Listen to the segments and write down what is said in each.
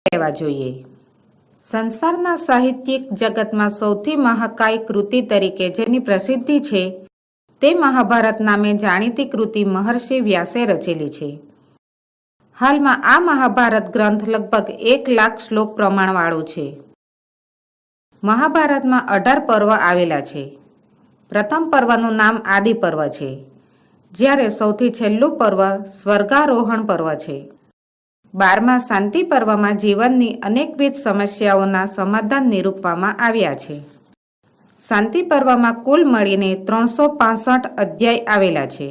લેવા જોઈએ। સંસારના સાહિત્યિક જગતમાં સૌથી મહાકાય કૃતિ તરીકે જેની પ્રસિદ્ધિ છે તે મહાભારત નામે જાણીતી કૃતિ મહર્ષિ વ્યાસે રચેલી છે। હાલમાં આ મહાભારત ગ્રંથ લગભગ 1 લાખ શ્લોક પ્રમાણવાળો છે। મહાભારતમાં 18 પર્વ આવેલા છે। પ્રથમ પર્વનું નામ આદિ પર્વ છે, જ્યારે સૌથી છેલ્લું પર્વ સ્વર્ગારોહણ પર્વ છે। 12મા શાંતિ પર્વમાં જીવનની અનેકવિધ સમસ્યાઓના સમાધાન નિરૂપવામાં આવ્યા છે। શાંતિ પર્વમાં કુલ મળીને 365 અધ્યાય આવેલા છે।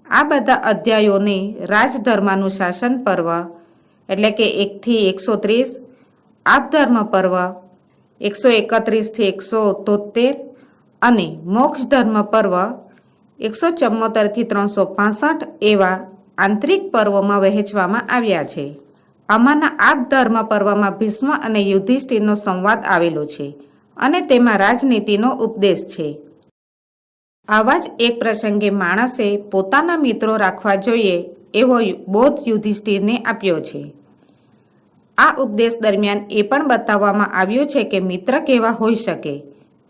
આ બધા અધ્યાયોને રાજધર્માનુશાસન પર્વ એટલે કે 1 થી 130, આપધર્મ પર્વ 131 થી 173 અને મોક્ષ ધર્મ પર્વ 174 થી 365 એવા આંતરિક પર્વોમાં વહેંચવામાં આવ્યા છે। આમાંના આપધર્મ પર્વમાં ભીષ્મ અને યુધિષ્ઠિરનો સંવાદ આવેલો છે અને તેમાં રાજનીતિનો ઉપદેશ છે। આવા જ એક પ્રસંગે માણસે પોતાના મિત્રો રાખવા જોઈએ એવો બોધ યુધિષ્ઠિરને આપ્યો છે। આ ઉપદેશ દરમિયાન એ પણ બતાવવામાં આવ્યું છે કે મિત્ર કેવા હોઈ શકે,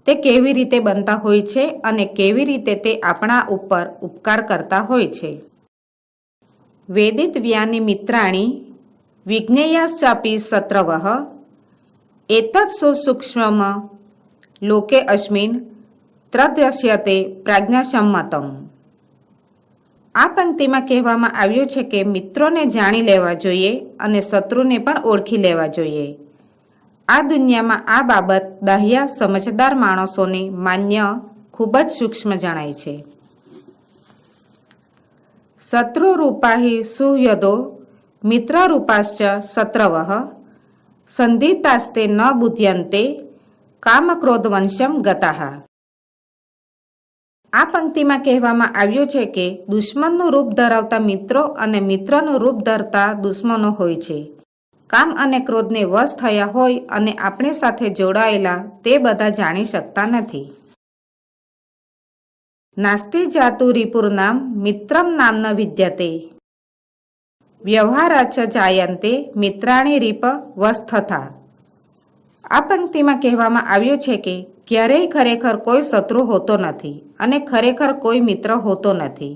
તે કેવી રીતે બનતા હોય છે અને કેવી રીતે તે આપણા ઉપર ઉપકાર કરતા હોય છે। વેદિત વ્યાની મિત્રાણી વિજ્ઞેયાશ્ચાપી શત્રવઃ એતत् સુસૂક્ષ્મમ લોકે અસ્મિન ત્રદ્યસ્યતે પ્રજ્ઞાસમ્મતમ। આ પંક્તિમાં કહેવામાં આવ્યું છે કે મિત્રોને જાણી લેવા જોઈએ અને શત્રુને પણ ઓળખી લેવા જોઈએ। આ દુનિયામાં આ બાબત દાહ્યા સમજદાર માણસોને માન્ય ખૂબ જ સૂક્ષ્મ જણાય છે। શત્રુરૂપા સુહૃદો મિત્રરૂપાશ્ચ શત્રવઃ સંધિતાસ્તે ન બુધ્યન્તે કામક્રોધવંશમ ગતાઃ। આ પંક્તિમાં કહેવામાં આવ્યું છે કે દુશ્મનનું રૂપ ધરાવતા મિત્રો અને મિત્રનું રૂપ ધરતા દુશ્મનો હોય છે। કામ અને ક્રોધને વશ થયા હોય અને આપણી સાથે જોડાયેલા તે બધા જાણી શકતા નથી। નાસ્તિ જાતુ રિપુર્નામ મિત્રમ નામ ન વિદ્યતે વ્યવહારાચ જાયન્તે મિત્રાણી રીપ વસ્થથા। આ પંક્તિમાં કહેવામાં આવ્યું છે કે ક્યારેય ખરેખર કોઈ શત્રુ હોતો નથી અને ખરેખર કોઈ મિત્ર હોતો નથી।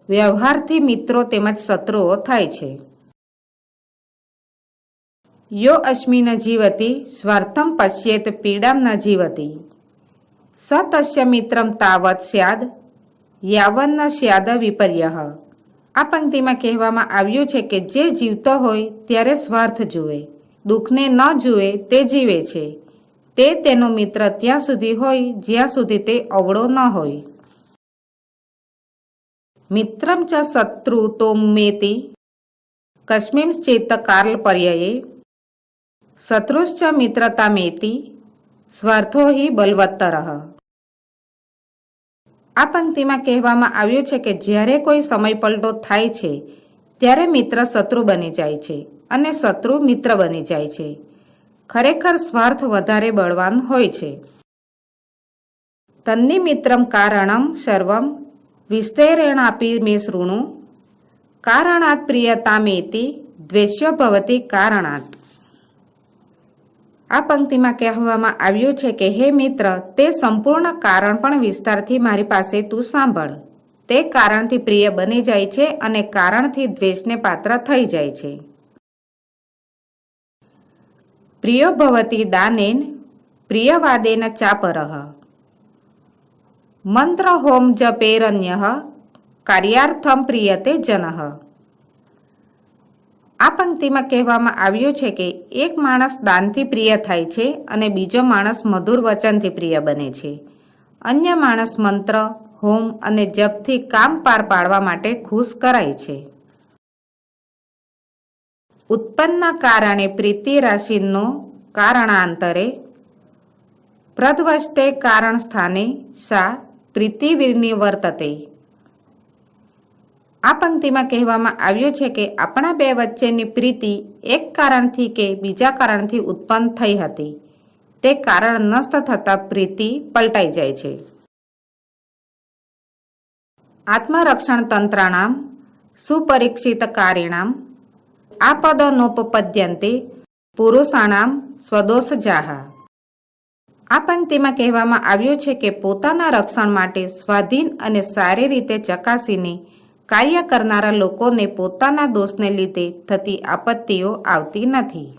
વ્યવહારથી મિત્રો તેમજ શત્રુઓ થાય છે। યો અસ્મિન જીવતી સ્વાર્થમ પશ્યેત પીડામ ન જીવતી સ તસ્ય મિત્રમ તાવત સ્યાદ યાવન્ન સ્યાદ વિપર્યઃ। આ પંક્તિમાં કહેવામાં આવ્યું છે કે જે જીવતો હોય ત્યારે સ્વાર્થ જુએ, દુઃખને ન જુએ તે જીવે છે। તે તેનો મિત્ર ત્યાં સુધી હોય જ્યાં સુધી તે અવળો ન હોય। મિત્રમ ચ શત્રુ તોમેતિ કસ્મિંશ્ચિત કાલપર્યયે શત્રુશ્ચ મિત્રતામેતિ સ્વાર્થો હિ બલવત્તરઃ। આ પંક્તિમાં કહેવામાં આવ્યું છે કે જ્યારે કોઈ સમય પલટો થાય છે ત્યારે મિત્ર શત્રુ બની જાય છે અને શત્રુ મિત્ર બની જાય છે। ખરેખર સ્વાર્થ વધારે બળવાન હોય છે। તન્નિમિત્રમ કારણમ સર્વમ વિસ્તરેણાપી મે શૃણુ કારણાત પ્રિયતામેતિ દ્વેષ્યો ભવતિ કારણાત। આ પંક્તિમાં કહેવામાં આવ્યું છે કે હે મિત્ર, તે સંપૂર્ણ કારણ પણ વિસ્તારથી મારી પાસે તું સાંભળ। તે કારણથી પ્રિય બની જાય છે અને કારણથી દ્વેષને પાત્ર થઈ જાય છે। પ્રિયો ભવતિ દાનેન પ્રિયવાદેન ચાપરઃ મંત્ર હોમ જપેરન્યઃ કાર્યાર્થમ પ્રિયતે જનઃ। આ પંક્તિમાં કહેવામાં આવ્યું છે કે એક માણસ દાનથી પ્રિય થાય છે અને બીજો માણસ મધુર વચનથી પ્રિય બને છે। અન્ય માણસ મંત્ર, હોમ અને જપથી કામ પાર પાડવા માટે ખુશ કરાય છે। ઉત્પન્ન કારણે પ્રીતિ રાશિનો કારણાંતરે પ્રદ્વષ્ટે કારણ સ્થાને સા પ્રીતિર્નિવર્તતે। આ પંક્તિમાં કહેવામાં આવ્યું છે કે આપણા બે વચ્ચેની પ્રીતિ એક કારણથી કે બીજા કારણથી ઉત્પન્ન થઈ હતી, તે કારણ નષ્ટ થતાં પ્રીતિ પલટાઈ જાય છે। આત્મરક્ષણ તંત્રાણામ સુપરીક્ષિત કારિણામ આપદનોપપદ્યન્તે પુરુષાણામ સ્વદોષજાહ. આ પંક્તિમાં કહેવામાં આવ્યું છે કે પોતાના રક્ષણ માટે સ્વાધીન અને સારી રીતે ચકાસીને કાર્ય કરનારા લોકોને પોતાના દોષને લીધે થતી આપત્તિઓ આવતી નથી.